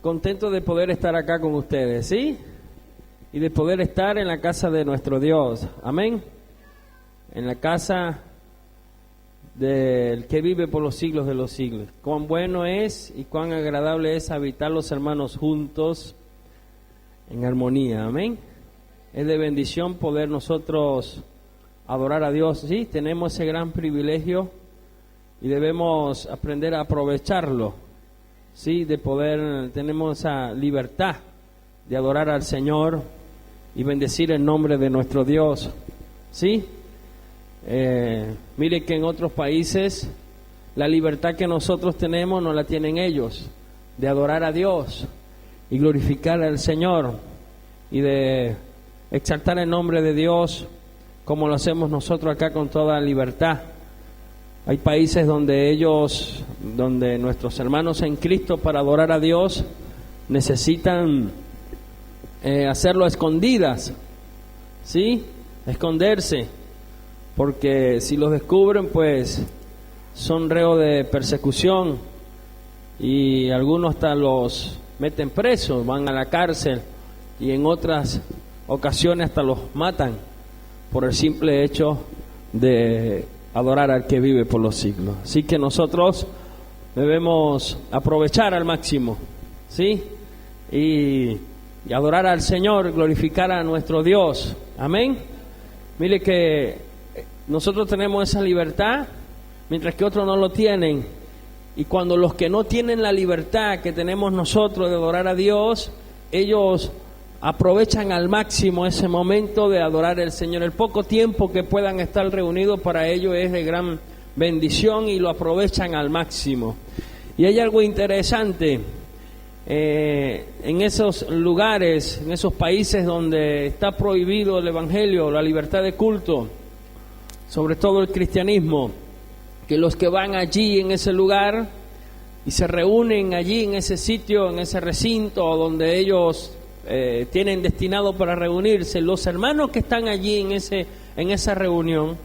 contento de poder estar acá con ustedes, ¿sí? Y de poder estar en la casa de nuestro Dios, amén. En la casa del que vive por los siglos de los siglos. Cuán bueno es y cuán agradable es habitar los hermanos juntos en armonía, amén. Es de bendición poder nosotros adorar a Dios, sí, tenemos ese gran privilegio y debemos aprender a aprovecharlo, sí, de poder, tenemos esa libertad de adorar al Señor y bendecir el nombre de nuestro Dios, sí. Mire que en otros países la libertad que nosotros tenemos no la tienen ellos, de adorar a Dios y glorificar al Señor y de exaltar el nombre de Dios como lo hacemos nosotros acá con toda libertad. Hay países donde nuestros hermanos en Cristo, para adorar a Dios, necesitan hacerlo a escondidas, ¿sí? Esconderse, porque si los descubren, pues son reo de persecución y algunos hasta los meten presos, van a la cárcel y en otras ocasiones hasta los matan por el simple hecho de adorar al que vive por los siglos. Así que nosotros debemos aprovechar al máximo, ¿sí? Y adorar al Señor, glorificar a nuestro Dios, amén. Mire que nosotros tenemos esa libertad, mientras que otros no lo tienen. Y cuando los que no tienen la libertad que tenemos nosotros de adorar a Dios, ellos aprovechan al máximo ese momento de adorar al Señor. El poco tiempo que puedan estar reunidos para ellos es de gran bendición y lo aprovechan al máximo. Y hay algo interesante en esos lugares, en esos países donde está prohibido el evangelio, la libertad de culto, sobre todo el cristianismo, que los que van allí en ese lugar y se reúnen allí en ese sitio, en ese recinto donde ellos tienen destinado para reunirse, los hermanos que están allí en esa reunión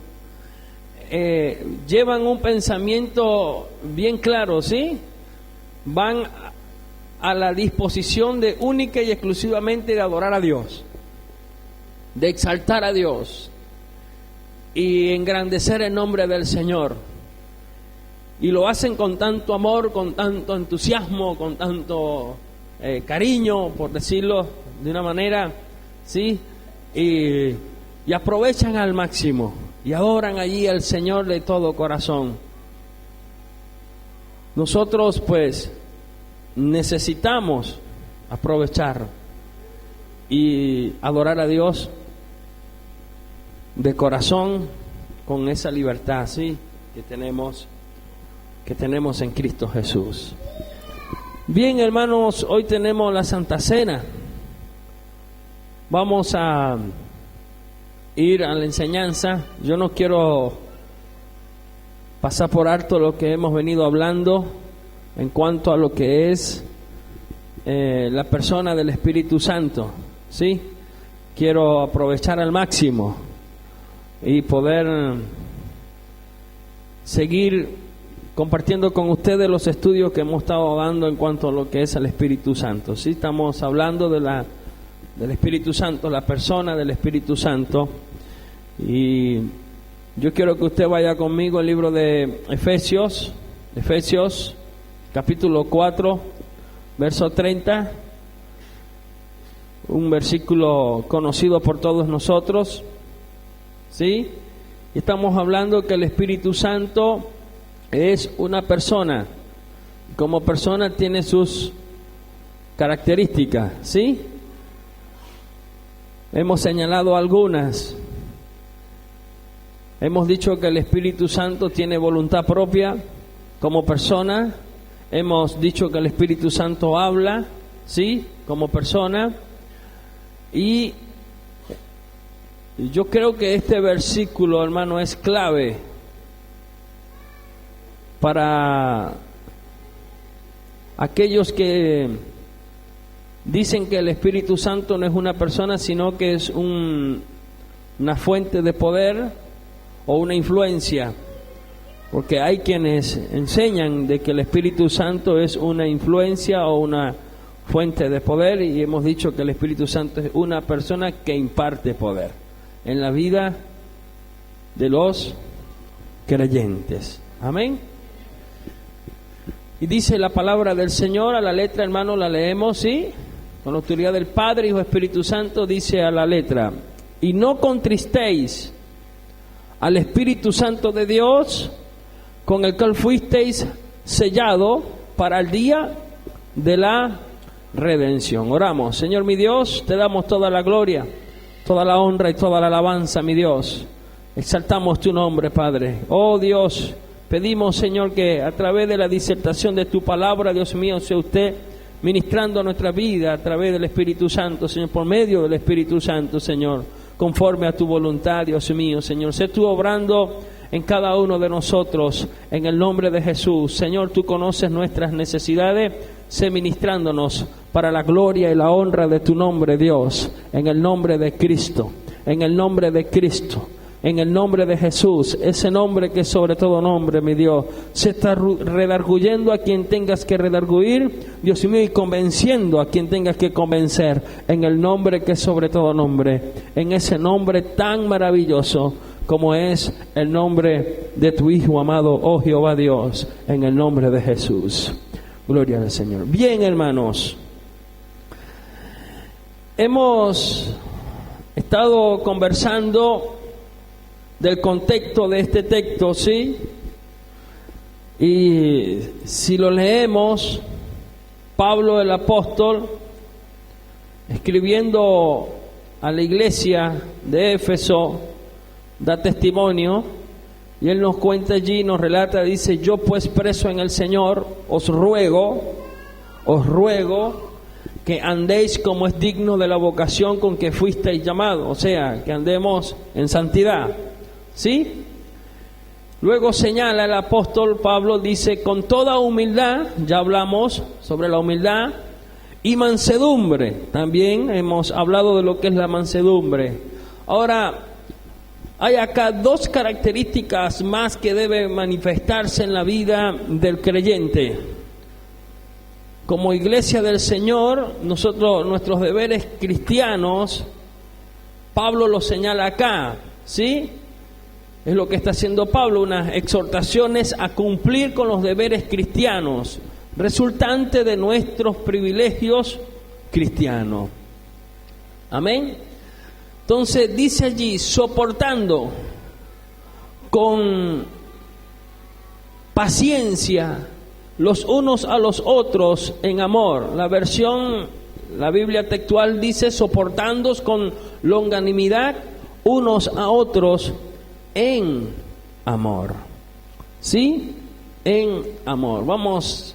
llevan un pensamiento bien claro, ¿sí? Van a la disposición de única y exclusivamente de adorar a Dios, de exaltar a Dios y engrandecer el nombre del Señor. Y lo hacen con tanto amor, con tanto entusiasmo, con tanto cariño, por decirlo de una manera, ¿sí? Y aprovechan al máximo y adoran allí al Señor de todo corazón. Nosotros pues necesitamos aprovechar y adorar a Dios de corazón con esa libertad, ¿sí? que tenemos en Cristo Jesús. Bien, hermanos, hoy tenemos la Santa Cena. Vamos a ir a la enseñanza. Yo no quiero pasar por alto lo que hemos venido hablando en cuanto a lo que es la persona del Espíritu Santo, ¿sí? Quiero aprovechar al máximo y poder seguir compartiendo con ustedes los estudios que hemos estado dando en cuanto a lo que es el Espíritu Santo. Sí, estamos hablando del Espíritu Santo, la persona del Espíritu Santo. Y yo quiero que usted vaya conmigo al libro de Efesios, capítulo 4, verso 30, un versículo conocido por todos nosotros, ¿sí? Y estamos hablando que el Espíritu Santo es una persona. Como persona tiene sus características, ¿sí? Hemos señalado algunas. Hemos dicho que el Espíritu Santo tiene voluntad propia como persona. Hemos dicho que el Espíritu Santo habla, ¿sí? Como persona. Y yo creo que este versículo, hermano, es clave para aquellos que dicen que el Espíritu Santo no es una persona, sino que es una fuente de poder o una influencia, porque hay quienes enseñan de que el Espíritu Santo es una influencia o una fuente de poder, y hemos dicho que el Espíritu Santo es una persona que imparte poder en la vida de los creyentes. Amén. Y dice la palabra del Señor a la letra, hermano, la leemos, ¿sí? Con la autoridad del Padre, Hijo, Espíritu Santo, dice a la letra: y no contristéis al Espíritu Santo de Dios, con el cual fuisteis sellado para el día de la redención. Oramos. Señor mi Dios, te damos toda la gloria, toda la honra y toda la alabanza, mi Dios. Exaltamos tu nombre, Padre. Oh Dios, pedimos, Señor, que a través de la disertación de tu palabra, Dios mío, sea usted ministrando a nuestra vida a través del Espíritu Santo, Señor, por medio del Espíritu Santo, Señor, conforme a tu voluntad, Dios mío, Señor. Sé tú obrando en cada uno de nosotros, en el nombre de Jesús. Señor, tú conoces nuestras necesidades, sé ministrándonos para la gloria y la honra de tu nombre, Dios, en el nombre de Cristo, en el nombre de Cristo, en el nombre de Jesús, ese nombre que es sobre todo nombre, mi Dios. Se está redarguyendo a quien tengas que redarguir, Dios mío, y convenciendo a quien tengas que convencer, en el nombre que es sobre todo nombre, en ese nombre tan maravilloso como es el nombre de tu Hijo amado, oh Jehová Dios, en el nombre de Jesús. Gloria al Señor. Bien, hermanos, hemos estado conversando del contexto de este texto, ¿sí? Y si lo leemos, Pablo el apóstol, escribiendo a la iglesia de Éfeso, da testimonio, y él nos cuenta allí, nos relata, dice: yo pues preso en el Señor, os ruego que andéis como es digno de la vocación con que fuisteis llamados, o sea, que andemos en santidad, ¿sí? Luego señala el apóstol Pablo, dice: con toda humildad, ya hablamos sobre la humildad, y mansedumbre, también hemos hablado de lo que es la mansedumbre. Ahora, hay acá dos características más que deben manifestarse en la vida del creyente. Como iglesia del Señor, nosotros, nuestros deberes cristianos, Pablo los señala acá, ¿sí? Es lo que está haciendo Pablo, unas exhortaciones a cumplir con los deberes cristianos, resultante de nuestros privilegios cristianos. Amén. Entonces dice allí: soportando con paciencia los unos a los otros en amor. La Biblia textual dice: soportándoos con longanimidad unos a otros en amor. ¿Sí? En amor. Vamos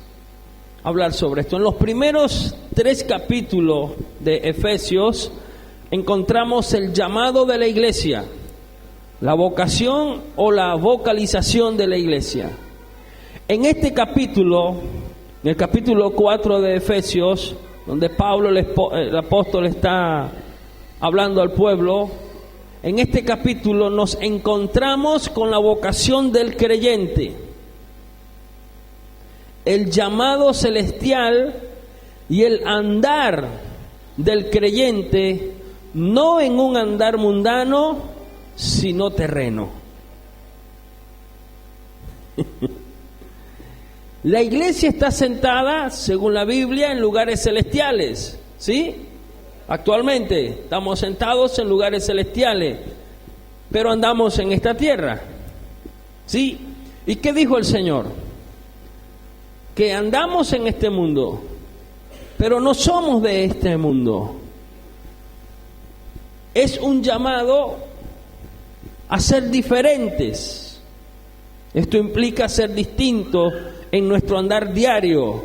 a hablar sobre esto. En los primeros 3 capítulos de Efesios encontramos el llamado de la iglesia, la vocación o la vocalización de la iglesia. En este capítulo, en el capítulo 4 de Efesios, donde Pablo el apóstol está hablando al pueblo, en este capítulo nos encontramos con la vocación del creyente, el llamado celestial y el andar del creyente, no en un andar mundano, sino terreno. La iglesia está sentada, según la Biblia, en lugares celestiales, ¿sí? Actualmente estamos sentados en lugares celestiales, pero andamos en esta tierra, ¿sí? ¿Y qué dijo el Señor? Que andamos en este mundo, pero no somos de este mundo. Es un llamado a ser diferentes. Esto implica ser distintos en nuestro andar diario,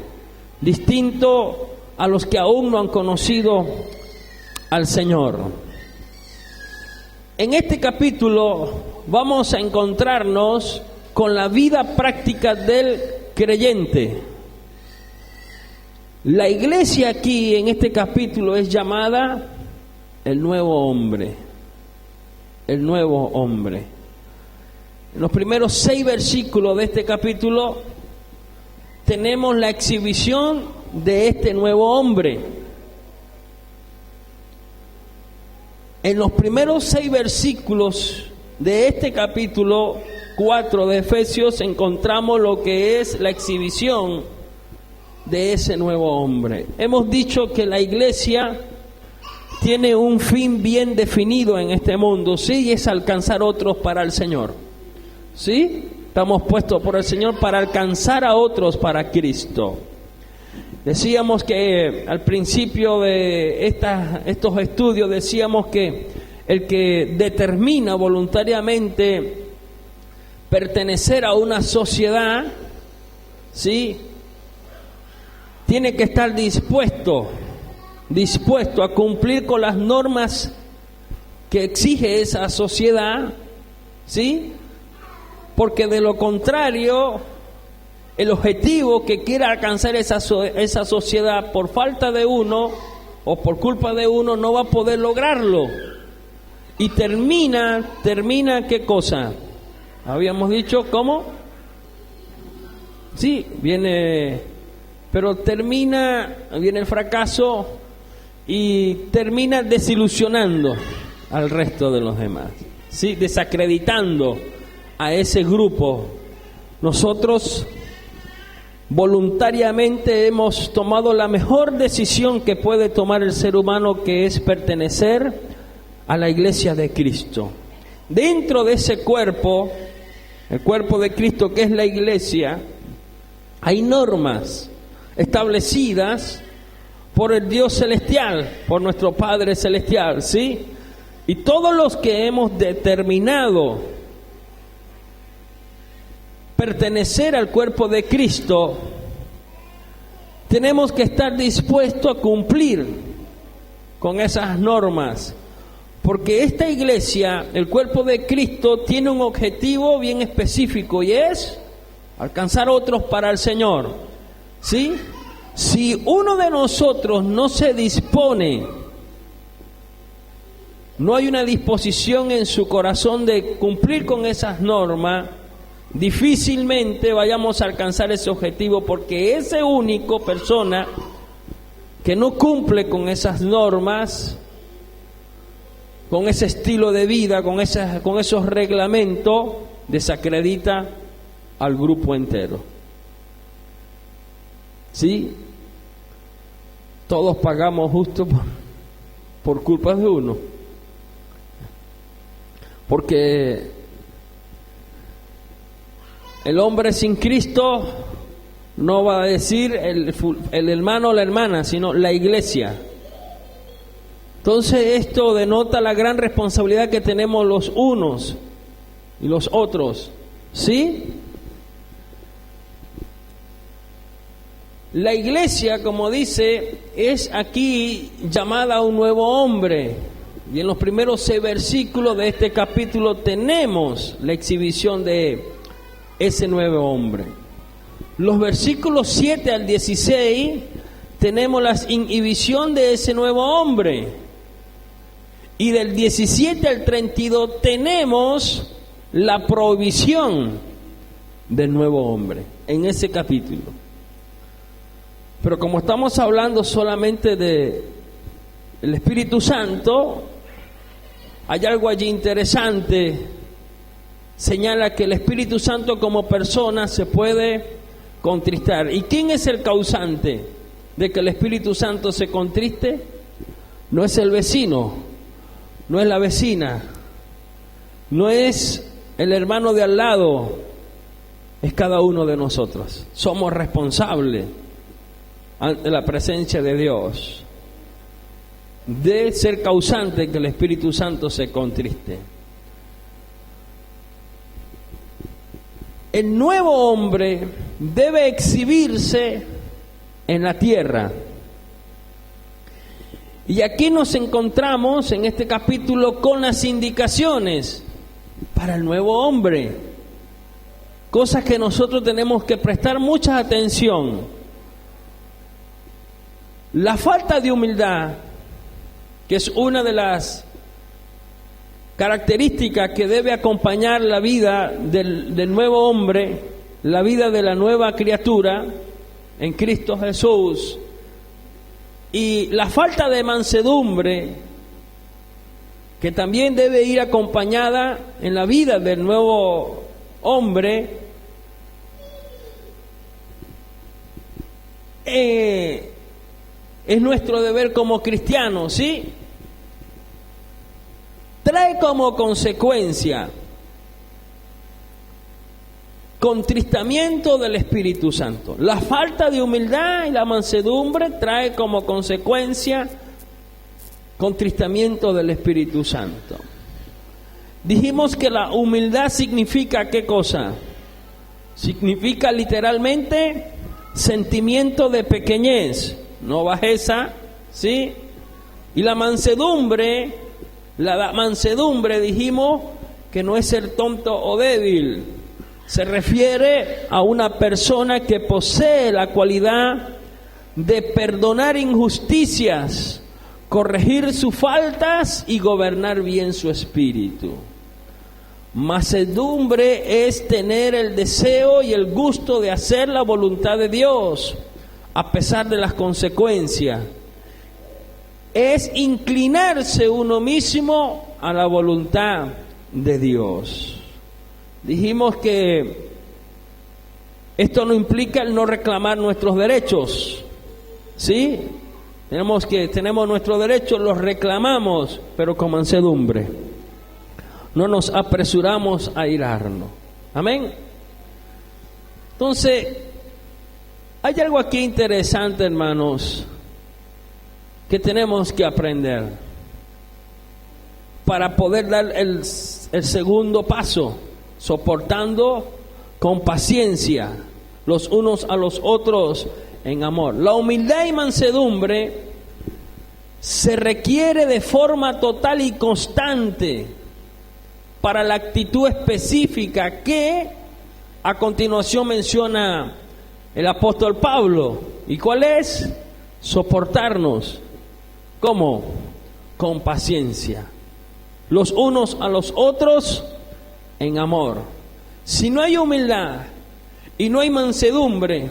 distinto a los que aún no han conocido al Señor. En este capítulo vamos a encontrarnos con la vida práctica del creyente. La iglesia aquí en este capítulo es llamada el nuevo hombre. El nuevo hombre. En los primeros 6 versículos de este capítulo tenemos la exhibición de este nuevo hombre. En los primeros 6 versículos de este capítulo 4 de Efesios encontramos lo que es la exhibición de ese nuevo hombre. Hemos dicho que la iglesia tiene un fin bien definido en este mundo, sí, y es alcanzar otros para el Señor. ¿Sí? Estamos puestos por el Señor para alcanzar a otros para Cristo. Decíamos que al principio de estos estudios, decíamos que el que determina voluntariamente pertenecer a una sociedad, ¿sí?, tiene que estar dispuesto a cumplir con las normas que exige esa sociedad, ¿sí? Porque de lo contrario, el objetivo que quiera alcanzar esa sociedad por falta de uno o por culpa de uno no va a poder lograrlo. Y termina, ¿qué cosa? Habíamos dicho, ¿cómo? Sí, viene el fracaso y termina desilusionando al resto de los demás, ¿sí? Desacreditando a ese grupo. Nosotros voluntariamente hemos tomado la mejor decisión que puede tomar el ser humano, que es pertenecer a la iglesia de Cristo. Dentro de ese cuerpo, el cuerpo de Cristo que es la iglesia, hay normas establecidas por el Dios celestial, por nuestro Padre celestial, ¿sí? Y todos los que hemos determinado pertenecer al cuerpo de Cristo, tenemos que estar dispuestos a cumplir con esas normas, porque esta iglesia, el cuerpo de Cristo, tiene un objetivo bien específico y es alcanzar otros para el Señor, ¿sí? Si uno de nosotros no se dispone, no hay una disposición en su corazón de cumplir con esas normas, difícilmente vayamos a alcanzar ese objetivo, porque ese único persona que no cumple con esas normas, con ese estilo de vida, con esos reglamentos, desacredita al grupo entero. ¿Sí? Todos pagamos justo por culpa de uno. Porque el hombre sin Cristo no va a decir el hermano o la hermana, sino la iglesia. Entonces esto denota la gran responsabilidad que tenemos los unos y los otros, ¿sí? La iglesia, como dice, es aquí llamada a un nuevo hombre. Y en los primeros 6 versículos de este capítulo tenemos la exhibición de ese nuevo hombre. Los versículos 7 al 16 tenemos la inhibición de ese nuevo hombre. Y del 17 al 32 tenemos la provisión del nuevo hombre en ese capítulo. Pero como estamos hablando solamente de el Espíritu Santo, hay algo allí interesante. Señala que el Espíritu Santo como persona se puede contristar. ¿Y quién es el causante de que el Espíritu Santo se contriste? No es el vecino, no es la vecina, no es el hermano de al lado, es cada uno de nosotros. Somos responsables ante la presencia de Dios de ser causante que el Espíritu Santo se contriste. El nuevo hombre debe exhibirse en la tierra. Y aquí nos encontramos en este capítulo con las indicaciones para el nuevo hombre, cosas que nosotros tenemos que prestar mucha atención. La falta de humildad, que es una de las características que debe acompañar la vida del nuevo hombre, la vida de la nueva criatura, en Cristo Jesús. Y la falta de mansedumbre, que también debe ir acompañada en la vida del nuevo hombre, es nuestro deber como cristianos, ¿sí? Trae como consecuencia contristamiento del Espíritu Santo. La falta de humildad y la mansedumbre trae como consecuencia contristamiento del Espíritu Santo. Dijimos que la humildad significa ¿qué cosa? Significa literalmente sentimiento de pequeñez, no bajeza, ¿sí? Y la mansedumbre dijimos que no es ser tonto o débil. Se refiere a una persona que posee la cualidad de perdonar injusticias, corregir sus faltas y gobernar bien su espíritu. Mansedumbre es tener el deseo y el gusto de hacer la voluntad de Dios, a pesar de las consecuencias. Es inclinarse uno mismo a la voluntad de Dios. Dijimos que esto no implica el no reclamar nuestros derechos, ¿sí? Tenemos nuestros derechos, los reclamamos, pero con mansedumbre. No nos apresuramos a irarnos. Amén. Entonces, hay algo aquí interesante, hermanos, que tenemos que aprender para poder dar el segundo paso, soportando con paciencia los unos a los otros en amor. La humildad y mansedumbre se requiere de forma total y constante para la actitud específica que a continuación menciona el apóstol Pablo. ¿Y cuál es? Soportarnos. ¿Cómo? Con paciencia. Los unos a los otros en amor. Si no hay humildad y no hay mansedumbre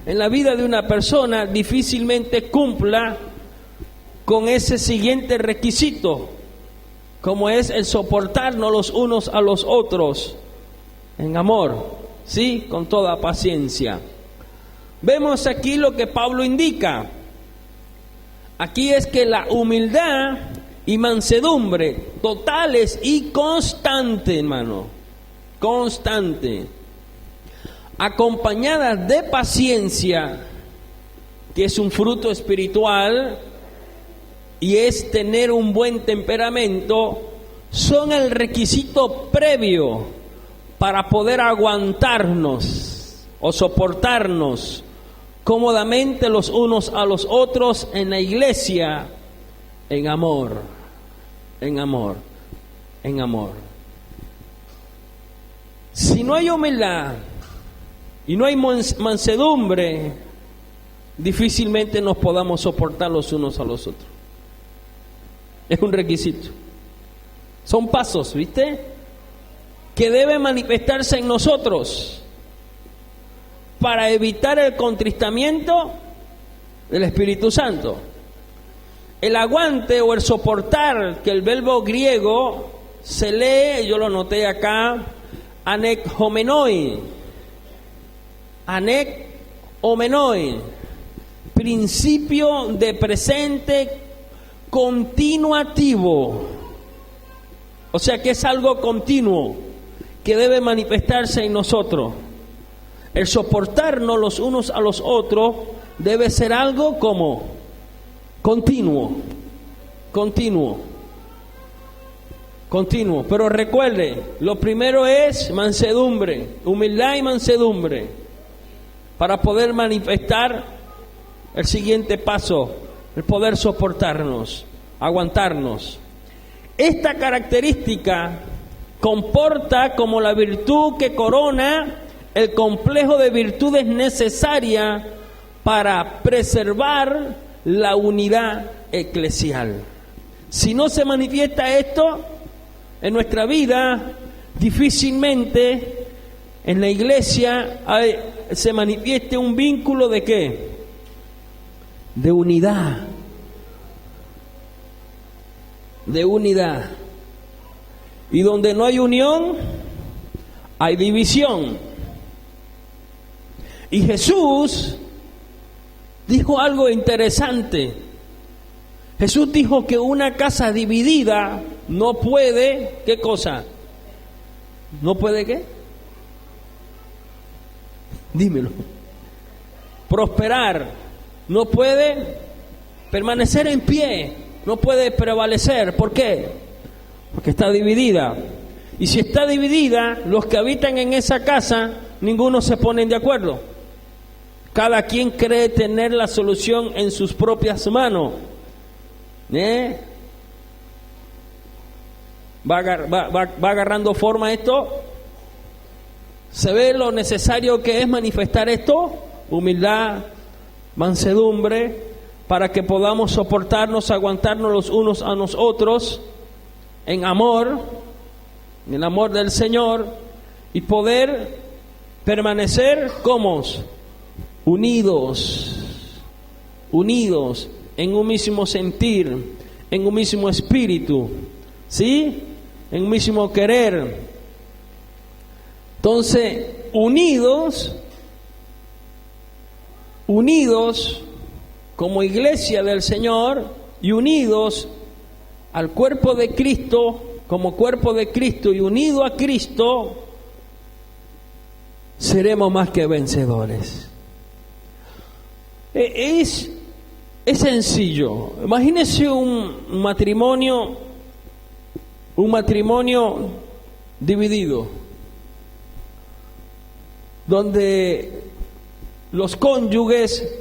en la vida de una persona, difícilmente cumpla con ese siguiente requisito, como es el soportarnos los unos a los otros en amor, ¿sí? Con toda paciencia. Vemos aquí lo que Pablo indica. Aquí es que la humildad y mansedumbre totales y constante, hermano, constante, acompañadas de paciencia, que es un fruto espiritual y es tener un buen temperamento, son el requisito previo para poder aguantarnos o soportarnos cómodamente los unos a los otros en la iglesia, en amor, en amor, en amor. Si no hay humildad y no hay mansedumbre, difícilmente nos podamos soportar los unos a los otros. Es un requisito. Son pasos, ¿viste? Que deben manifestarse en nosotros para evitar el contristamiento del Espíritu Santo. El aguante o el soportar, que el verbo griego se lee, yo lo anoté acá, anekhomenoi. Anekhomenoi. Principio de presente continuativo. O sea que es algo continuo que debe manifestarse en nosotros. El soportarnos los unos a los otros debe ser algo como continuo. Pero recuerde, lo primero es mansedumbre, humildad y mansedumbre, para poder manifestar el siguiente paso, el poder soportarnos, aguantarnos. Esta característica comporta como la virtud que corona el complejo de virtudes necesarias para preservar la unidad eclesial. Si no se manifiesta esto en nuestra vida, difícilmente en la iglesia se manifieste un vínculo de ¿qué? De unidad. De unidad. Y donde no hay unión, hay división. Y Jesús dijo algo interesante. Jesús dijo que una casa dividida no puede, ¿qué cosa? ¿No puede qué? Dímelo. Prosperar. No puede permanecer en pie. No puede prevalecer. ¿Por qué? Porque está dividida. Y si está dividida, los que habitan en esa casa, ninguno se ponen de acuerdo. Cada quien cree tener la solución en sus propias manos. Va agarrando forma esto. ¿Se ve lo necesario que es manifestar esto? Humildad, mansedumbre, para que podamos soportarnos, aguantarnos los unos a los otros en amor, en el amor del Señor, y poder permanecer como unidos en un mismo sentir, en un mismo espíritu, ¿sí? En un mismo querer. Entonces, unidos como iglesia del Señor y unidos al cuerpo de Cristo, como cuerpo de Cristo y unido a Cristo, seremos más que vencedores. Es sencillo. Imagínese un matrimonio dividido, donde los cónyuges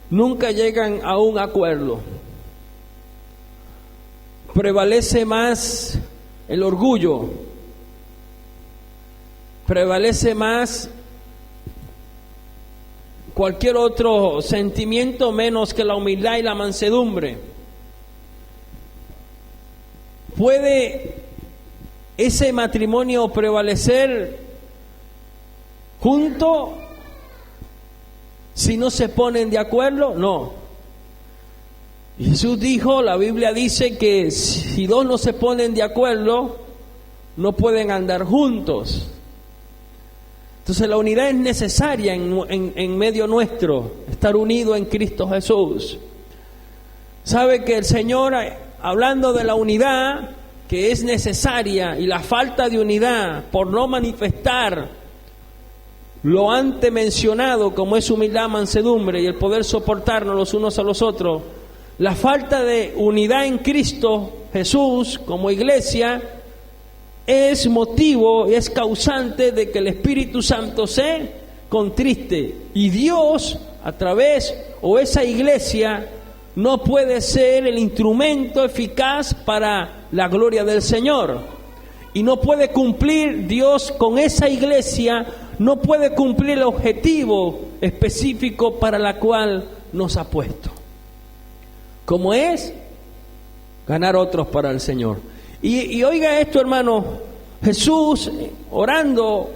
nunca llegan a un acuerdo. Prevalece más el orgullo, prevalece más cualquier otro sentimiento menos que la humildad y la mansedumbre. ¿Puede ese matrimonio prevalecer junto si no se ponen de acuerdo? No. Jesús dijo, la Biblia dice que si dos no se ponen de acuerdo, no pueden andar juntos. Entonces la unidad es necesaria en medio nuestro, estar unido en Cristo Jesús. Sabe que el Señor, hablando de la unidad que es necesaria y la falta de unidad por no manifestar lo antes mencionado, como es humildad, mansedumbre y el poder soportarnos los unos a los otros, la falta de unidad en Cristo Jesús como iglesia es motivo y es causante de que el Espíritu Santo se contriste, y Dios a través, o esa iglesia no puede ser el instrumento eficaz para la gloria del Señor, y no puede cumplir Dios con esa iglesia, no puede cumplir el objetivo específico para la cual nos ha puesto, como es ganar otros para el Señor. Y oiga esto, hermano, Jesús orando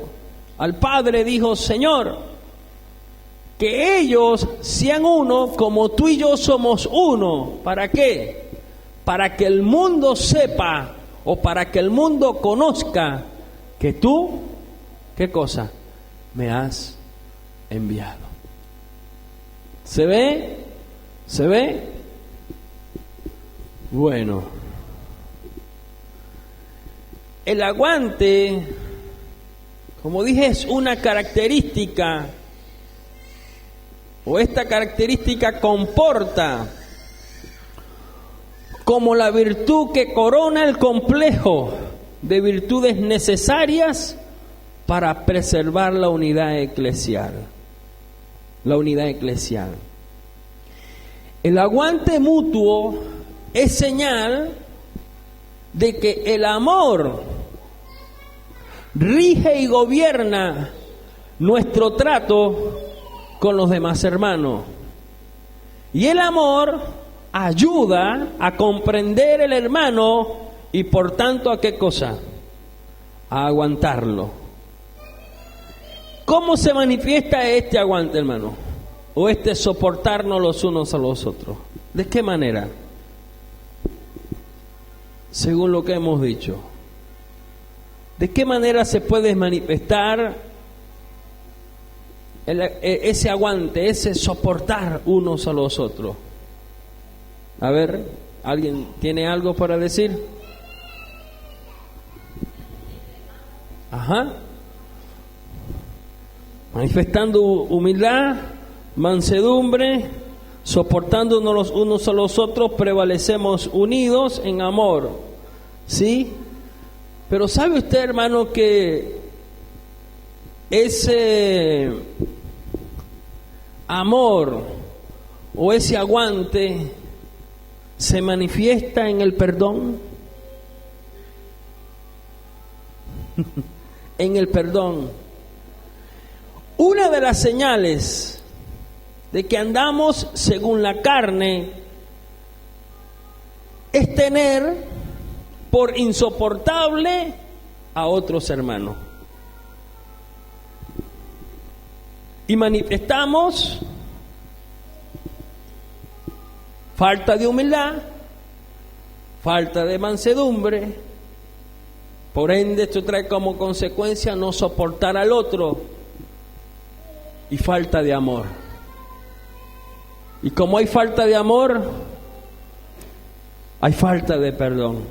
al Padre dijo, Señor, que ellos sean uno como tú y yo somos uno. ¿Para qué? Para que el mundo sepa, o para que el mundo conozca que tú, ¿qué cosa? Me has enviado. ¿Se ve? ¿Se ve? Bueno. El aguante, como dije, es una característica, o esta característica comporta como la virtud que corona el complejo de virtudes necesarias para preservar la unidad eclesial. La unidad eclesial. El aguante mutuo es señal de que el amor rige y gobierna nuestro trato con los demás hermanos. Y el amor ayuda a comprender el hermano y por tanto ¿a qué cosa? A aguantarlo. ¿Cómo se manifiesta este aguante, hermano? O este soportarnos los unos a los otros. ¿De qué manera? Según lo que hemos dicho. ¿De qué manera se puede manifestar ese aguante, ese soportar unos a los otros? A ver, ¿alguien tiene algo para decir? Ajá. Manifestando humildad, mansedumbre, soportándonos los unos a los otros, prevalecemos unidos en amor. ¿Sí? Pero ¿sabe usted, hermano, que ese amor o ese aguante se manifiesta en el perdón? En el perdón. Una de las señales de que andamos según la carne es tener por insoportable a otros hermanos. Y manifestamos falta de humildad, falta de mansedumbre. Por ende, esto trae como consecuencia no soportar al otro y falta de amor. Y como hay falta de amor, hay falta de perdón.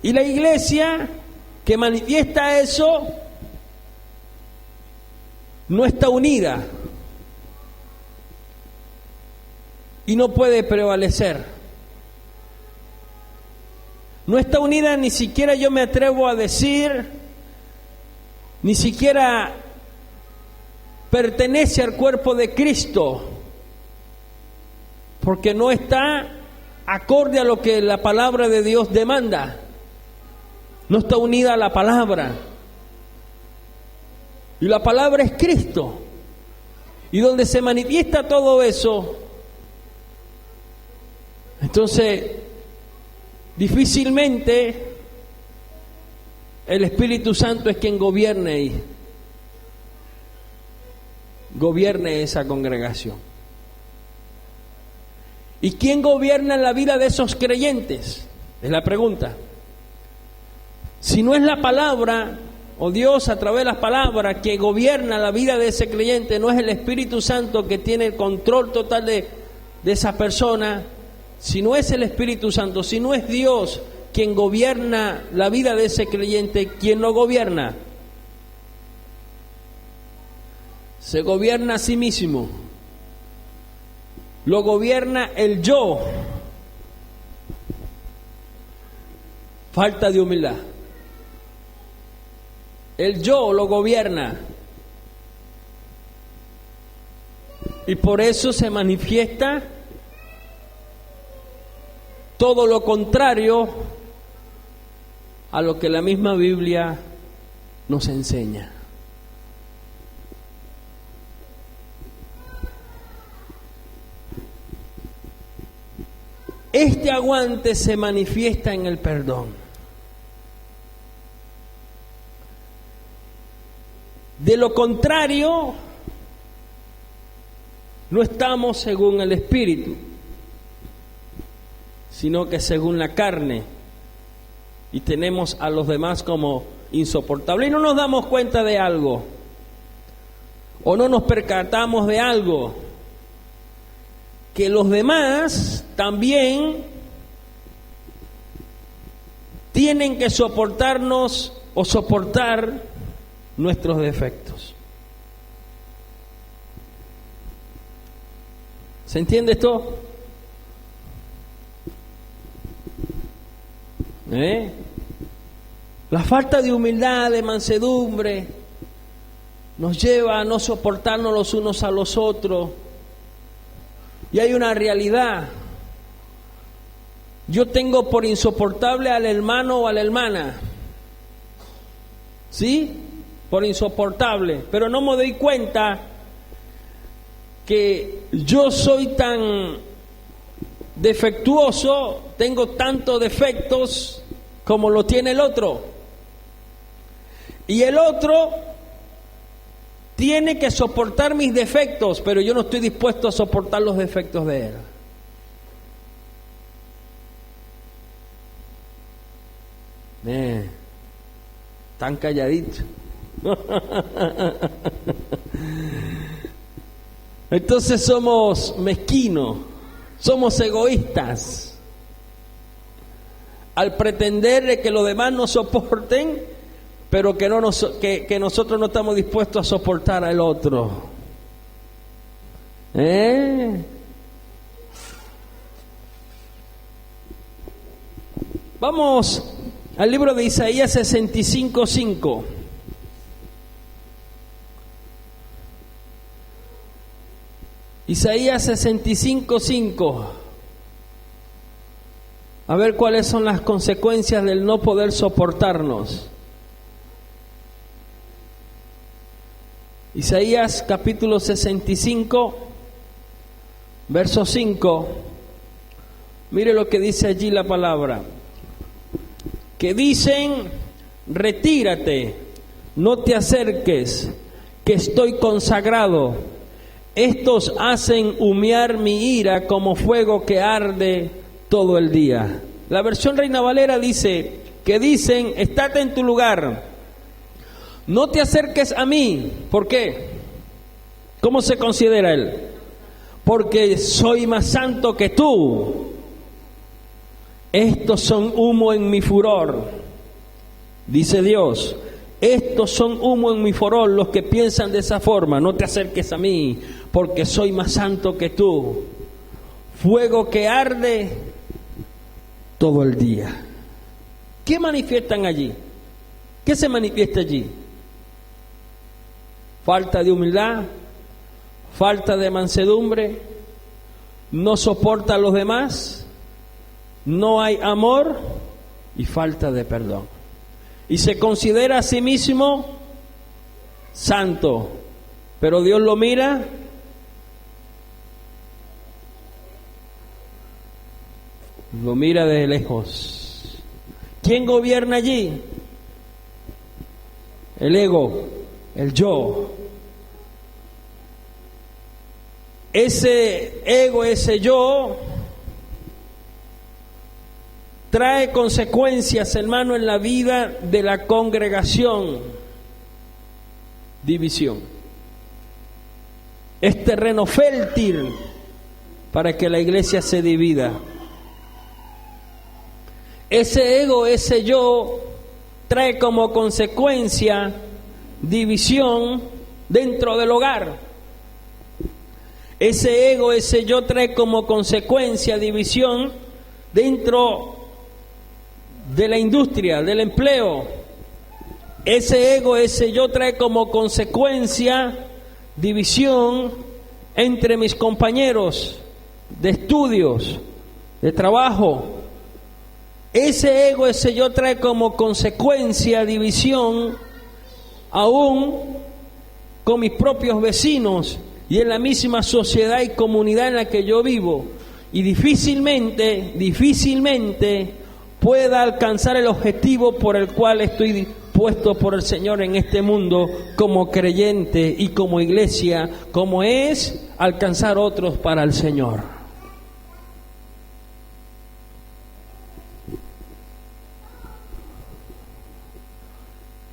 Y la iglesia que manifiesta eso no está unida y no puede prevalecer. No está unida, ni siquiera yo me atrevo a decir, ni siquiera pertenece al cuerpo de Cristo, porque no está acorde a lo que la palabra de Dios demanda. No está unida a la palabra. Y la palabra es Cristo. Y donde se manifiesta todo eso, entonces difícilmente el Espíritu Santo es quien gobierne esa congregación. ¿Y quién gobierna en la vida de esos creyentes? Es la pregunta. Si no es la palabra, o Dios a través de las palabras que gobierna la vida de ese creyente, no es el Espíritu Santo que tiene el control total de esa persona, si no es el Espíritu Santo, si no es Dios quien gobierna la vida de ese creyente, ¿quién lo gobierna? Se gobierna a sí mismo. Lo gobierna el yo. Falta de humildad. El yo lo gobierna. Y por eso se manifiesta todo lo contrario a lo que la misma Biblia nos enseña. Este aguante se manifiesta en el perdón. De lo contrario, no estamos según el Espíritu, sino que según la carne, y tenemos a los demás como insoportables. Y no nos damos cuenta de algo, o no nos percatamos de algo, que los demás también tienen que soportarnos o soportar nuestros defectos. ¿Se entiende esto? La falta de humildad, de mansedumbre, nos lleva a no soportarnos los unos a los otros. Y hay una realidad. Yo tengo por insoportable al hermano o a la hermana. ¿Sí? Por insoportable. Pero no me doy cuenta que yo soy tan defectuoso, tengo tantos defectos como lo tiene el otro. Y el otro tiene que soportar mis defectos, pero yo no estoy dispuesto a soportar los defectos de él. Tan calladito. Entonces somos mezquinos, somos egoístas. Al pretender de que los demás nos soporten, pero que nosotros no estamos dispuestos a soportar al otro. Vamos al libro de Isaías 65:5. Isaías 65:5. A ver cuáles son las consecuencias del no poder soportarnos. Isaías capítulo 65, verso 5. Mire lo que dice allí la palabra. Que dicen: retírate, no te acerques, que estoy consagrado. Estos hacen humear mi ira como fuego que arde todo el día. La versión Reina Valera dice que dicen: estate en tu lugar, no te acerques a mí. ¿Por qué? ¿Cómo se considera él? Porque soy más santo que tú. Estos son humo en mi furor, dice Dios. Estos son humo en mi furor, los que piensan de esa forma. No te acerques a mí, porque soy más santo que tú. Fuego que arde todo el día. ¿Qué manifiestan allí? ¿Qué se manifiesta allí? Falta de humildad, falta de mansedumbre, no soporta a los demás, no hay amor y falta de perdón. Y se considera a sí mismo santo, pero Dios lo mira de lejos. ¿Quién gobierna allí? El ego, el yo. Ese ego, ese yo, trae consecuencias, hermano, en la vida de la congregación. División. Es terreno fértil para que la iglesia se divida. Ese ego, ese yo, trae como consecuencia división dentro del hogar. Ese ego, ese yo, trae como consecuencia división dentro de la industria, del empleo. Ese ego, ese yo, trae como consecuencia división entre mis compañeros de estudios, de trabajo. Ese ego, ese yo, trae como consecuencia división aún con mis propios vecinos y en la misma sociedad y comunidad en la que yo vivo. Y difícilmente pueda alcanzar el objetivo por el cual estoy puesto por el Señor en este mundo como creyente y como iglesia, como es alcanzar otros para el Señor.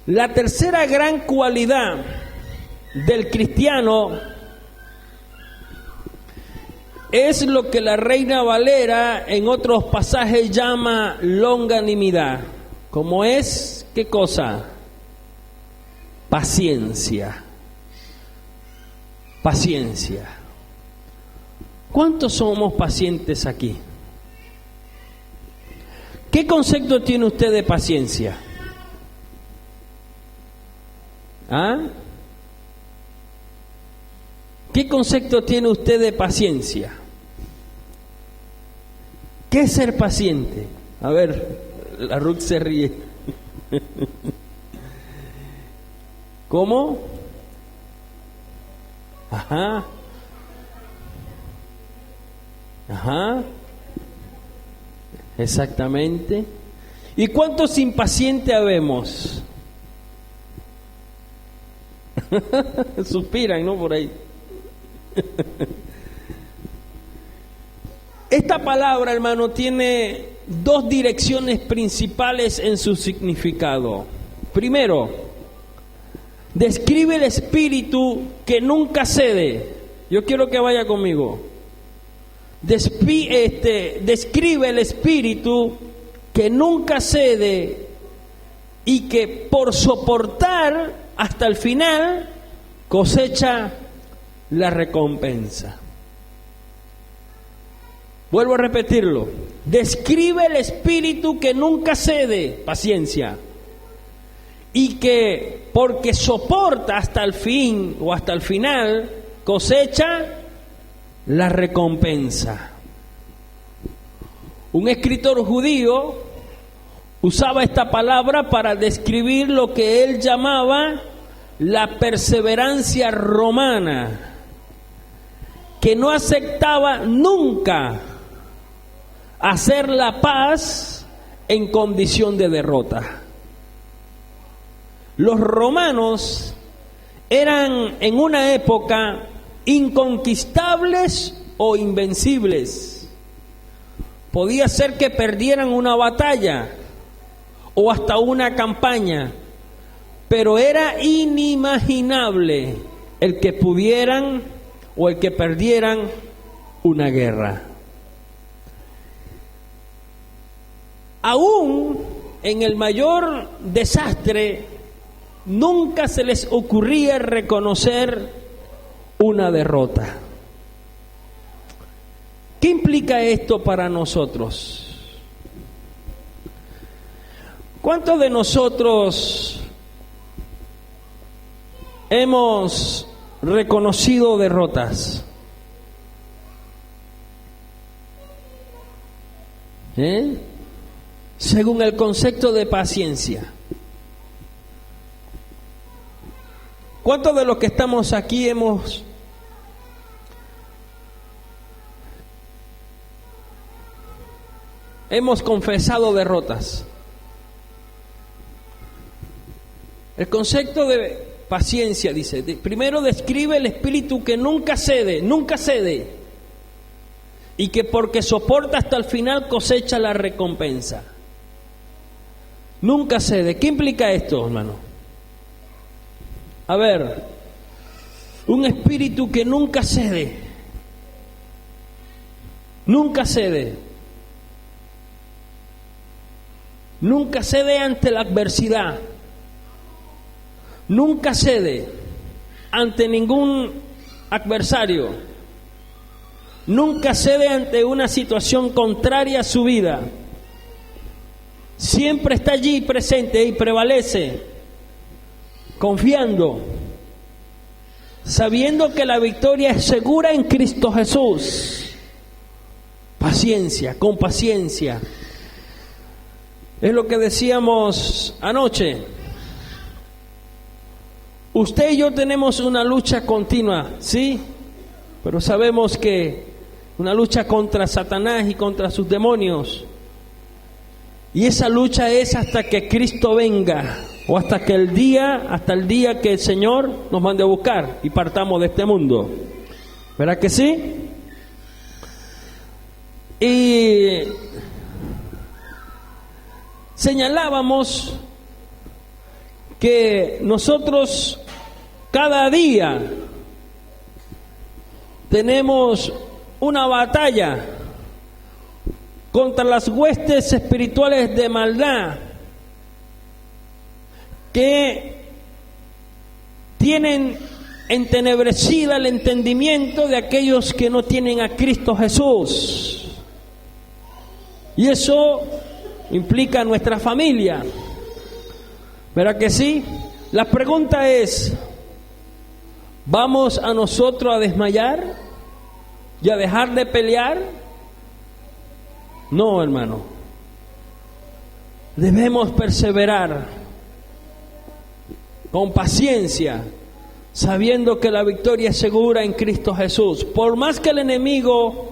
La tercera gran cualidad del cristiano es lo que la Reina Valera en otros pasajes llama longanimidad. ¿Cómo es? ¿Qué cosa? Paciencia. Paciencia. ¿Cuántos somos pacientes aquí? ¿Qué concepto tiene usted de paciencia? ¿Ah? ¿Qué concepto tiene usted de paciencia? ¿Qué es ser paciente? A ver, la Ruth se ríe. ¿Cómo? Ajá. Exactamente. ¿Y cuántos impacientes habemos? Suspiran, ¿no? Por ahí. Esta palabra, hermano, tiene dos direcciones principales en su significado. Primero, describe el espíritu que nunca cede. Yo quiero que vaya conmigo. Describe el espíritu que nunca cede y que por soportar hasta el final cosecha la recompensa. Vuelvo a repetirlo. Describe el espíritu que nunca cede, paciencia, y que porque soporta hasta el fin o hasta el final cosecha la recompensa. Un escritor judío usaba esta palabra para describir lo que él llamaba la perseverancia romana, que no aceptaba nunca hacer la paz en condición de derrota. Los romanos eran en una época inconquistables o invencibles. Podía ser que perdieran una batalla o hasta una campaña, pero era inimaginable el que pudieran o el que perdieran una guerra. Aún en el mayor desastre, nunca se les ocurría reconocer una derrota. ¿Qué implica esto para nosotros? ¿Cuántos de nosotros hemos reconocido derrotas? Según el concepto de paciencia. ¿Cuántos de los que estamos aquí hemos confesado derrotas? El concepto de paciencia, dice, primero describe el espíritu que nunca cede, y que porque soporta hasta el final cosecha la recompensa. Nunca cede. ¿Qué implica esto, hermano? A ver, un espíritu que nunca cede, nunca cede ante la adversidad, nunca cede ante ningún adversario, nunca cede ante una situación contraria a su vida, siempre está allí presente y prevalece, confiando, sabiendo que la victoria es segura en Cristo Jesús. Paciencia, con paciencia. Es lo que decíamos anoche. Usted y yo tenemos una lucha continua, ¿sí? Pero sabemos que una lucha contra Satanás y contra sus demonios. Y esa lucha es hasta que Cristo venga, o hasta el día que el Señor nos mande a buscar y partamos de este mundo. ¿Verdad que sí? Y señalábamos que nosotros cada día tenemos una batalla contra las huestes espirituales de maldad que tienen entenebrecida el entendimiento de aquellos que no tienen a Cristo Jesús. Y eso implica nuestra familia. ¿Verdad que sí? La pregunta es, ¿vamos a nosotros a desmayar y a dejar de pelear? No, hermano. Debemos perseverar con paciencia, sabiendo que la victoria es segura en Cristo Jesús. Por más que el enemigo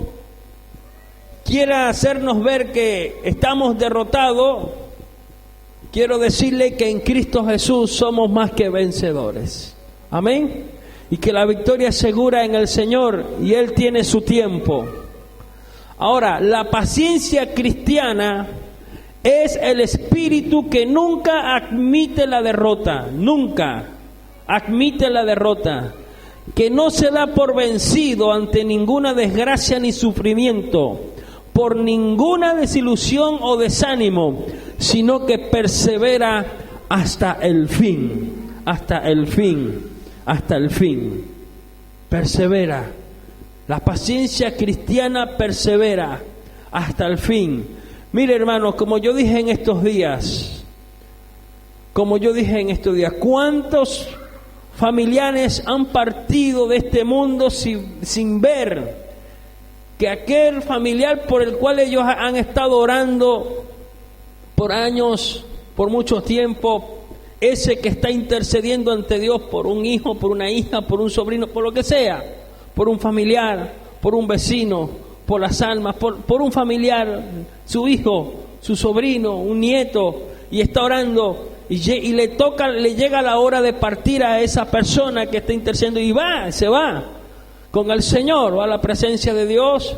quiera hacernos ver que estamos derrotados, quiero decirle que en Cristo Jesús somos más que vencedores. Amén. Y que la victoria es segura en el Señor y Él tiene su tiempo. Ahora, la paciencia cristiana es el espíritu que nunca admite la derrota, nunca admite la derrota, que no se da por vencido ante ninguna desgracia ni sufrimiento, por ninguna desilusión o desánimo, sino que persevera hasta el fin, hasta el fin, hasta el fin. Persevera. La paciencia cristiana persevera hasta el fin. Mire, hermanos, como yo dije en estos días, ¿cuántos familiares han partido de este mundo sin ver que aquel familiar por el cual ellos han estado orando por años, por mucho tiempo, ese que está intercediendo ante Dios por un hijo, por una hija, por un sobrino, por lo que sea, por un familiar, por un vecino, por las almas, por un familiar, su hijo, su sobrino, un nieto, y está orando y le llega la hora de partir a esa persona que está intercediendo y se va con el Señor, va a la presencia de Dios,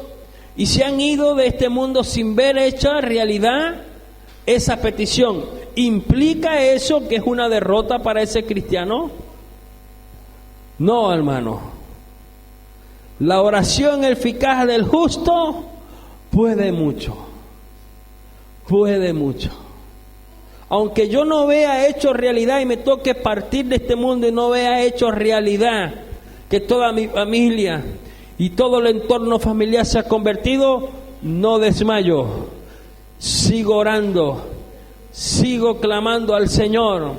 y se han ido de este mundo sin ver hecha realidad esa petición. ¿Implica eso que es una derrota para ese cristiano? No, hermano. La oración eficaz del justo puede mucho. Puede mucho. Aunque yo no vea hecho realidad y me toque partir de este mundo y no vea hecho realidad que toda mi familia y todo el entorno familiar se ha convertido, no desmayo. Sigo orando, sigo clamando al Señor,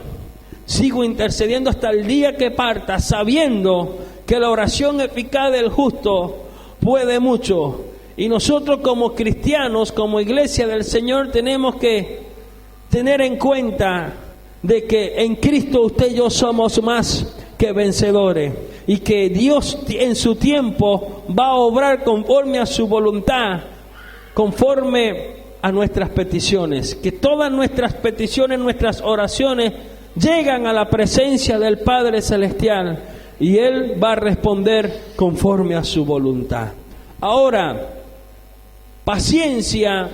sigo intercediendo hasta el día que parta, sabiendo que la oración eficaz del justo puede mucho. Y nosotros como cristianos, como iglesia del Señor, tenemos que tener en cuenta de que en Cristo usted y yo somos más que vencedores, y que Dios en su tiempo va a obrar conforme a su voluntad, conforme a nuestras peticiones, que todas nuestras peticiones, nuestras oraciones llegan a la presencia del Padre Celestial y Él va a responder conforme a su voluntad. Ahora, paciencia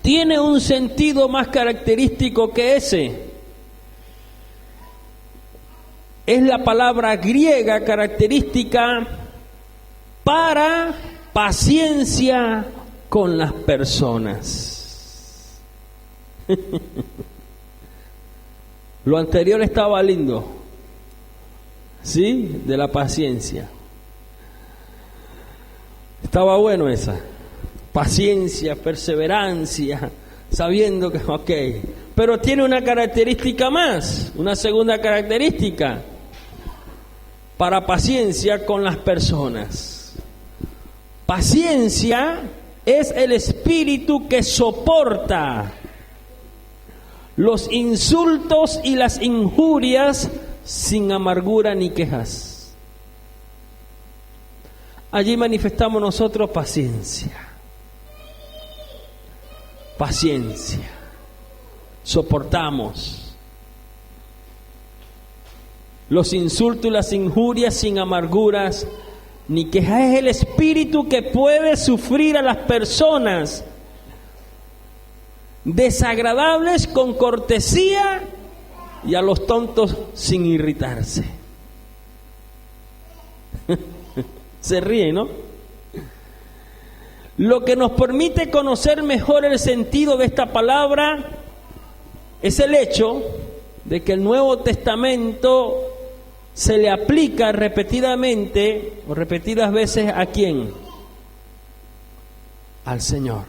tiene un sentido más característico que ese. Es la palabra griega característica para paciencia con las personas. Lo anterior estaba lindo, ¿sí? De la paciencia. Estaba bueno esa. Paciencia, perseverancia, sabiendo que, ok. Pero tiene una característica más, una segunda característica. Para paciencia con las personas. Paciencia es el espíritu que soporta los insultos y las injurias sin amargura ni quejas. Allí manifestamos nosotros paciencia. Paciencia. Soportamos los insultos y las injurias sin amarguras ni quejas. Es el espíritu que puede sufrir a las personas desagradables con cortesía y a los tontos sin irritarse. Se ríe, ¿no? Lo que nos permite conocer mejor el sentido de esta palabra es el hecho de que el Nuevo Testamento se le aplica repetidamente o repetidas veces ¿a quién? Al Señor,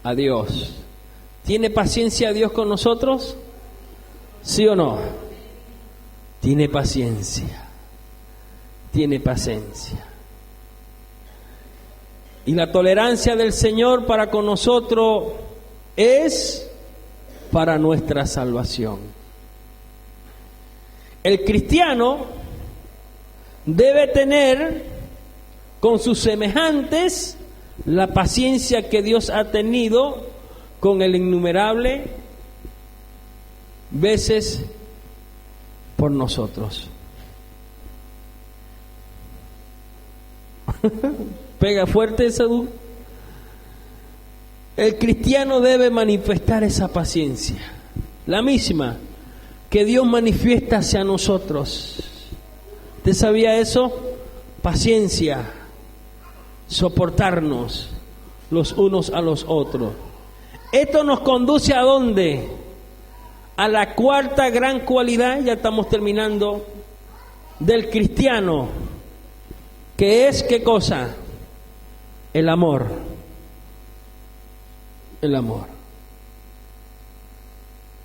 a Dios. ¿Tiene paciencia Dios con nosotros? ¿Sí o no? Tiene paciencia. Tiene paciencia. Y la tolerancia del Señor para con nosotros es para nuestra salvación. El cristiano debe tener con sus semejantes la paciencia que Dios ha tenido con el innumerable veces por nosotros. Pega fuerte eso. El cristiano debe manifestar esa paciencia, la misma que Dios manifiesta hacia nosotros. ¿Usted sabía eso? Paciencia, soportarnos los unos a los otros. Esto nos conduce ¿a dónde? A la cuarta gran cualidad, ya estamos terminando, del cristiano, que es, ¿qué cosa? El amor. El amor.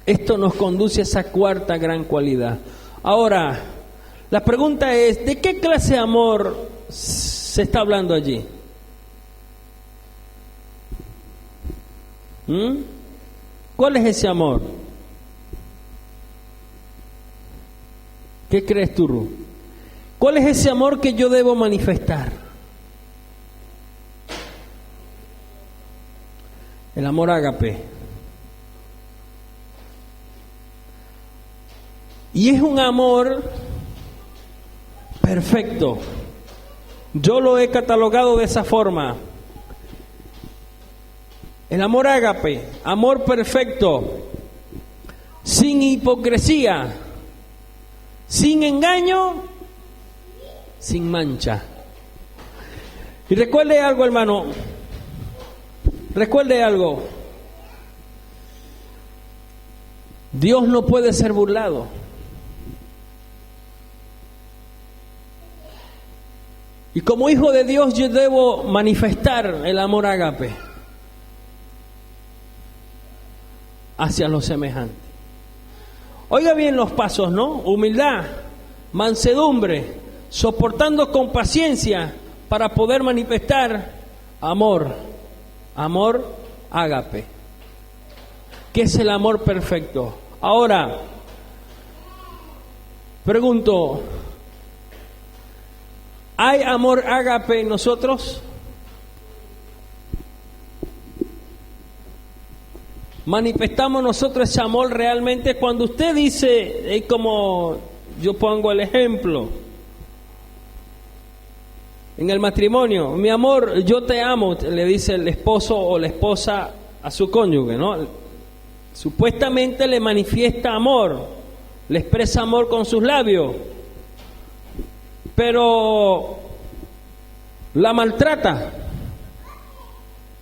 Esto nos conduce a esa cuarta gran cualidad. Ahora, la pregunta es, ¿de qué clase de amor se está hablando allí? ¿Cuál es ese amor? ¿Qué crees tú, Ru? ¿Cuál es ese amor que yo debo manifestar? El amor ágape. Y es un amor perfecto. Yo lo he catalogado de esa forma. El amor ágape, amor perfecto, sin hipocresía, sin engaño, sin mancha. Y recuerde algo, hermano. Recuerde algo. Dios no puede ser burlado. Y como hijo de Dios yo debo manifestar el amor ágape hacia los semejantes. Oiga bien los pasos, ¿no? Humildad, mansedumbre, soportando con paciencia para poder manifestar amor. Amor ágape, que es el amor perfecto. Ahora, pregunto, ¿hay amor ágape en nosotros? ¿Manifestamos nosotros ese amor realmente? Cuando usted dice, como yo pongo el ejemplo, en el matrimonio, mi amor, yo te amo, le dice el esposo o la esposa a su cónyuge, ¿no? Supuestamente le manifiesta amor, le expresa amor con sus labios, pero la maltrata.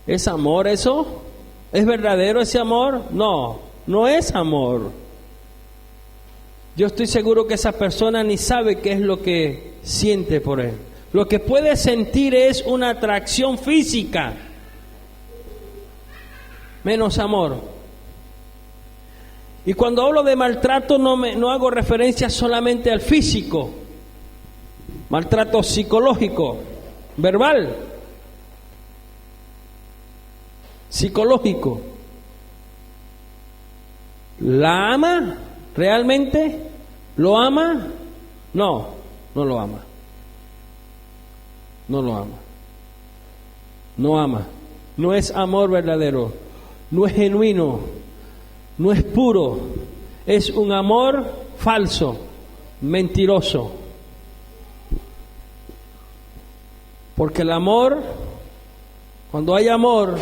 ¿Es amor eso? ¿Es verdadero ese amor? No, no es amor. Yo estoy seguro que esa persona ni sabe qué es lo que siente por él. Lo que puede sentir es una atracción física, menos amor. Y cuando hablo de maltrato no hago referencia solamente al físico, maltrato psicológico, verbal, psicológico. ¿La ama realmente? ¿Lo ama? No, no lo ama. No lo ama. No ama. No es amor verdadero. No es genuino. No es puro. Es un amor falso, mentiroso. Porque el amor, cuando hay amor,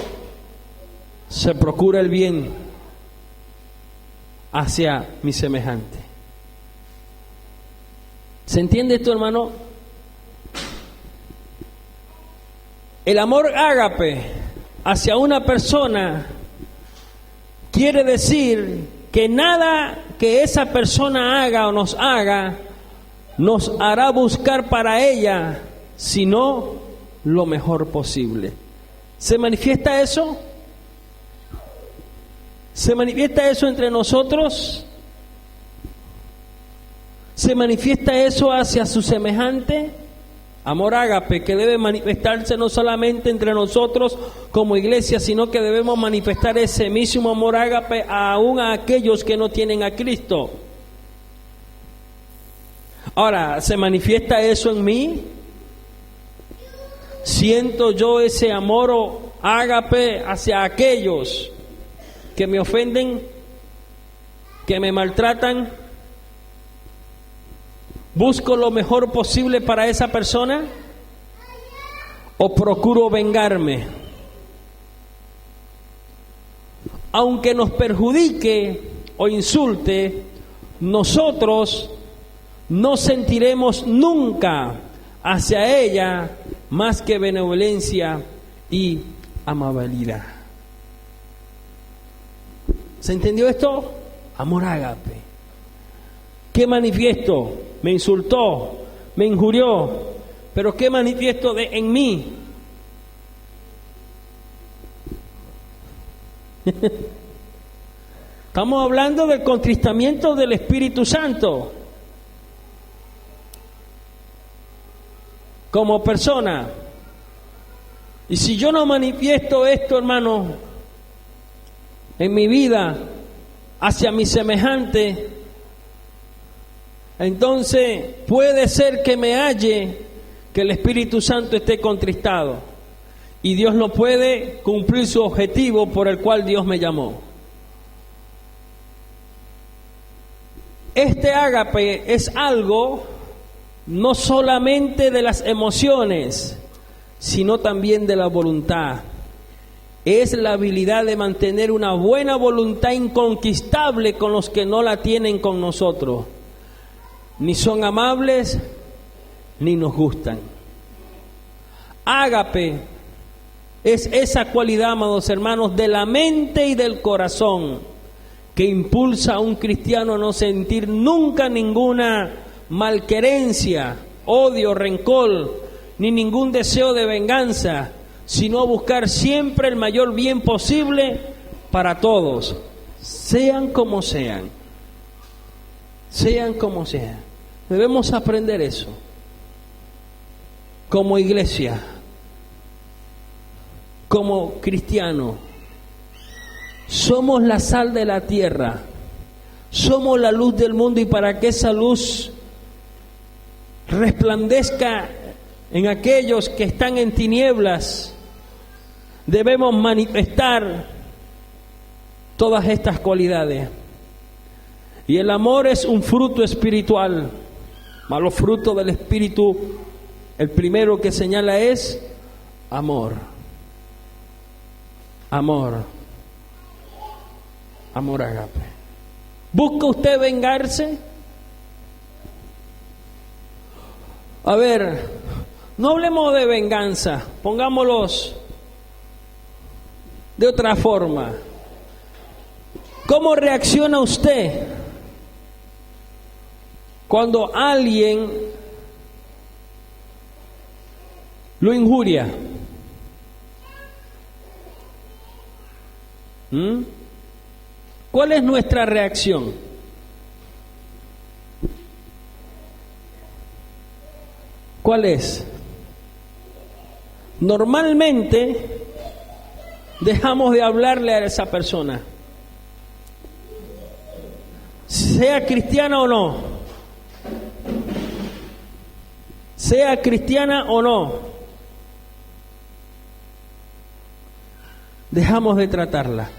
se procura el bien hacia mi semejante. ¿Se entiende esto, hermano? El amor ágape hacia una persona quiere decir que nada que esa persona haga o nos haga nos hará buscar para ella sino lo mejor posible. ¿Se manifiesta eso? ¿Se manifiesta eso entre nosotros? ¿Se manifiesta eso hacia su semejante? Amor ágape que debe manifestarse no solamente entre nosotros como iglesia, sino que debemos manifestar ese mismo amor ágape aún a aquellos que no tienen a Cristo. Ahora, ¿se manifiesta eso en mí? ¿Siento yo ese amor ágape hacia aquellos que me ofenden, que me maltratan? ¿Busco lo mejor posible para esa persona o procuro vengarme? Aunque nos perjudique o insulte, nosotros no sentiremos nunca hacia ella más que benevolencia y amabilidad. ¿Se entendió esto? Amor ágape. ¿Qué manifiesto? Me insultó, me injurió, pero ¿qué manifiesto en mí? Estamos hablando del contristamiento del Espíritu Santo. Como persona. Y si yo no manifiesto esto, hermano, en mi vida, hacia mi semejante, entonces puede ser que me halle que el Espíritu Santo esté contristado. Y Dios no puede cumplir su objetivo por el cual Dios me llamó. Este ágape es algo no solamente de las emociones, sino también de la voluntad. Es la habilidad de mantener una buena voluntad inconquistable con los que no la tienen con nosotros. Ni son amables, ni nos gustan. Ágape es esa cualidad, amados hermanos, de la mente y del corazón, que impulsa a un cristiano a no sentir nunca ninguna malquerencia, odio, rencor, ni ningún deseo de venganza, sino a buscar siempre el mayor bien posible para todos, sean como sean. Sean como sean. Debemos aprender eso. Como iglesia, como cristiano, somos la sal de la tierra, somos la luz del mundo, y para que esa luz resplandezca en aquellos que están en tinieblas, debemos manifestar todas estas cualidades. Y el amor es un fruto espiritual, mas los frutos del Espíritu, el primero que señala es amor. Amor. Amor ágape. ¿Busca usted vengarse? A ver, no hablemos de venganza, pongámoslos de otra forma. ¿Cómo reacciona usted cuando alguien lo injuria? ¿Cuál es nuestra reacción? ¿Cuál es? Normalmente dejamos de hablarle a esa persona, sea cristiana o no, sea cristiana o no, dejamos de tratarla,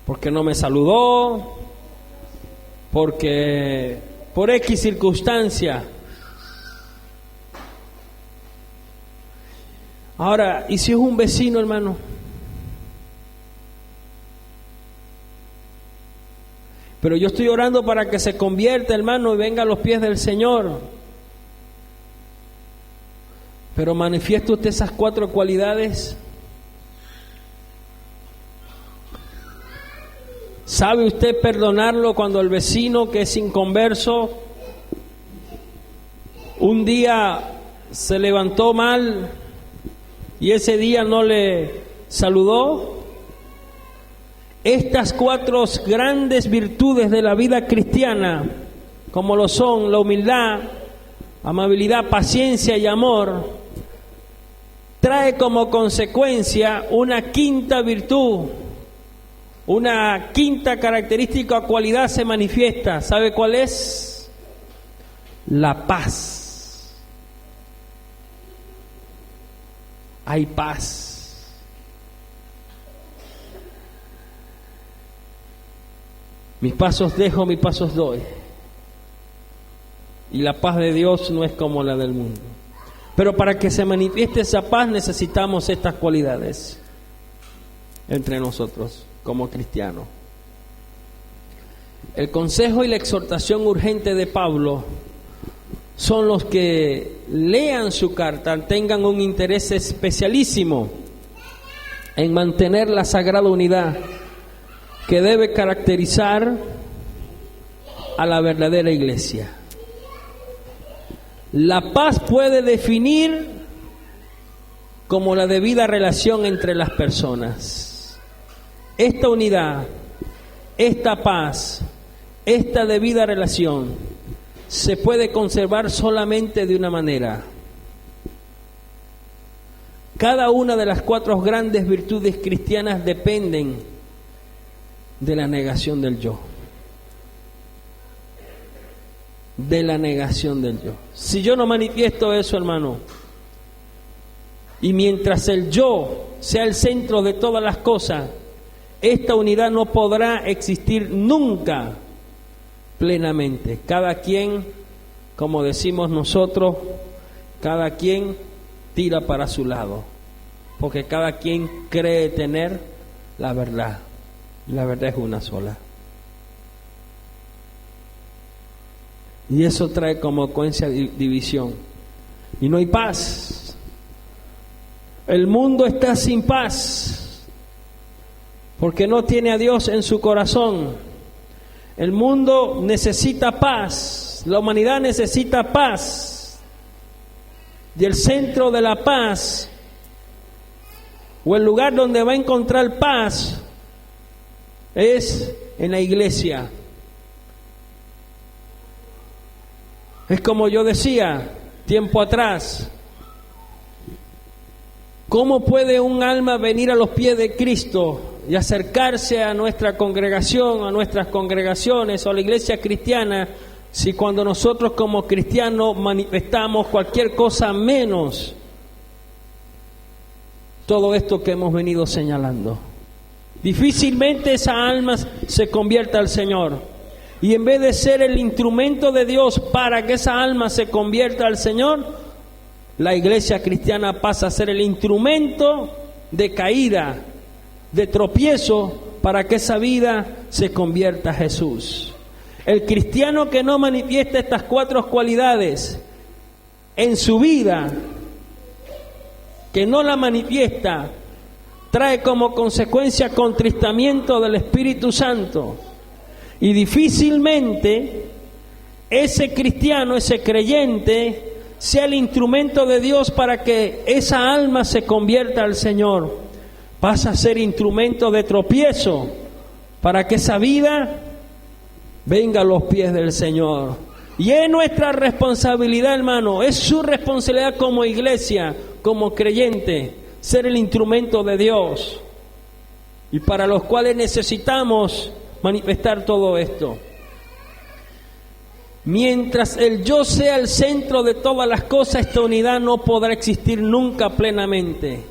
porque no me saludó, porque por X circunstancia. Ahora, ¿y si es un vecino, hermano? Pero yo estoy orando para que se convierta, hermano, y venga a los pies del Señor. Pero manifiesta usted esas 4 cualidades. ¿Sabe usted perdonarlo cuando el vecino que es inconverso un día se levantó mal y ese día no le saludó? Estas 4 grandes virtudes de la vida cristiana, como lo son la humildad, amabilidad, paciencia y amor, trae como consecuencia una quinta virtud, una quinta característica o cualidad se manifiesta. ¿Sabe cuál es? La paz. Hay paz. Mis pasos dejo, mis pasos doy. Y la paz de Dios no es como la del mundo. Pero para que se manifieste esa paz necesitamos estas cualidades entre nosotros como cristianos. El consejo y la exhortación urgente de Pablo son los que lean su carta, tengan un interés especialísimo en mantener la sagrada unidad que debe caracterizar a la verdadera iglesia. La paz puede definir como la debida relación entre las personas. Esta unidad, esta paz, esta debida relación se puede conservar solamente de una manera. Cada una de las 4 grandes virtudes cristianas dependen de la negación del yo. De la negación del yo. Si yo no manifiesto eso, hermano, y mientras el yo sea el centro de todas las cosas, esta unidad no podrá existir nunca plenamente. Cada quien, como decimos nosotros, cada quien tira para su lado, porque cada quien cree tener la verdad. La verdad es una sola. Y eso trae como consecuencia división. Y no hay paz. El mundo está sin paz, porque no tiene a Dios en su corazón. El mundo necesita paz. La humanidad necesita paz. Y el centro de la paz, o el lugar donde va a encontrar paz, es en la iglesia. Es como yo decía tiempo atrás, ¿cómo puede un alma venir a los pies de Cristo y acercarse a nuestra congregación, a nuestras congregaciones o a la iglesia cristiana, si cuando nosotros como cristianos manifestamos cualquier cosa menos todo esto que hemos venido señalando? Difícilmente esa alma se convierta al Señor. Y en vez de ser el instrumento de Dios para que esa alma se convierta al Señor, la iglesia cristiana pasa a ser el instrumento de caída, de tropiezo, para que esa vida se convierta a Jesús. El cristiano que no manifiesta estas 4 cualidades en su vida, que no la manifiesta, trae como consecuencia contristamiento del Espíritu Santo. Y difícilmente ese cristiano, ese creyente, sea el instrumento de Dios para que esa alma se convierta al Señor. Pasa a ser instrumento de tropiezo para que esa vida venga a los pies del Señor. Y es nuestra responsabilidad, hermano, es su responsabilidad como iglesia, como creyente, ser el instrumento de Dios. Y para los cuales necesitamos manifestar todo esto. Mientras el yo sea el centro de todas las cosas, esta unidad no podrá existir nunca plenamente.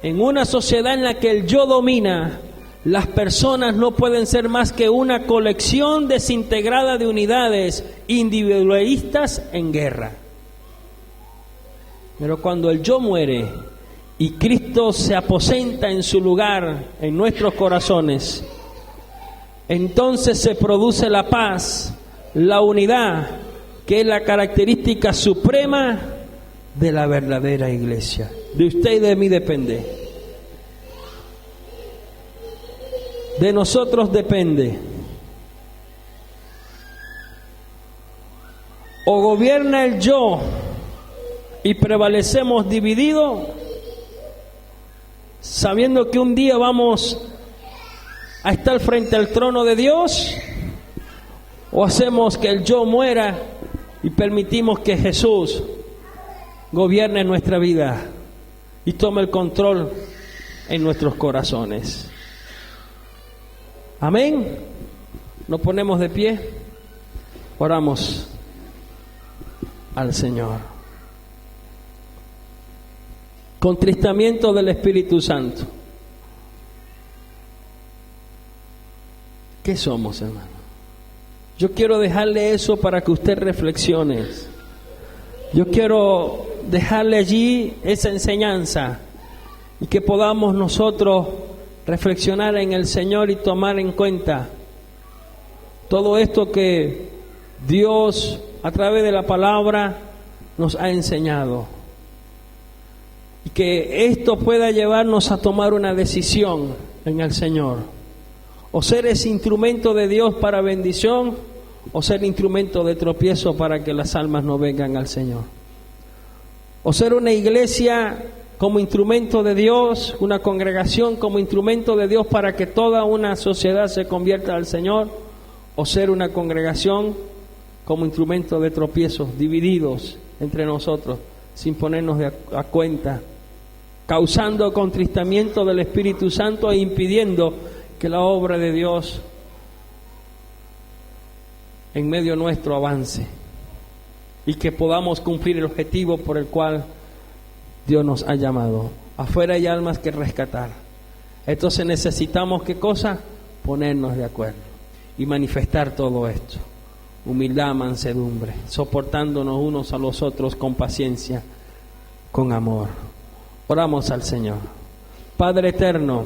En una sociedad en la que el yo domina, las personas no pueden ser más que una colección desintegrada de unidades individualistas en guerra. Pero cuando el yo muere y Cristo se aposenta en su lugar en nuestros corazones, entonces se produce la paz, la unidad, que es la característica suprema de la verdadera iglesia. De usted y de mí depende. De nosotros depende. O gobierna el yo y prevalecemos divididos, sabiendo que un día vamos a estar frente al trono de Dios, o hacemos que el yo muera y permitimos que Jesús gobierne nuestra vida y tome el control en nuestros corazones. Amén. Nos ponemos de pie, oramos al Señor. Contristamiento del Espíritu Santo. ¿Qué somos, hermano? Yo quiero dejarle eso para que usted reflexione. Yo quiero dejarle allí esa enseñanza y que podamos nosotros reflexionar en el Señor y tomar en cuenta todo esto que Dios a través de la palabra nos ha enseñado. Y que esto pueda llevarnos a tomar una decisión en el Señor. O ser ese instrumento de Dios para bendición, o ser instrumento de tropiezo para que las almas no vengan al Señor. O ser una iglesia como instrumento de Dios, una congregación como instrumento de Dios para que toda una sociedad se convierta al Señor, o ser una congregación como instrumento de tropiezos, divididos entre nosotros, sin ponernos a cuenta, causando contristamiento del Espíritu Santo e impidiendo que la obra de Dios en medio nuestro avance y que podamos cumplir el objetivo por el cual Dios nos ha llamado. Afuera hay almas que rescatar. Entonces necesitamos, ¿qué cosa? Ponernos de acuerdo y manifestar todo esto. Humildad, mansedumbre, soportándonos unos a los otros con paciencia, con amor. Oramos al Señor. Padre eterno,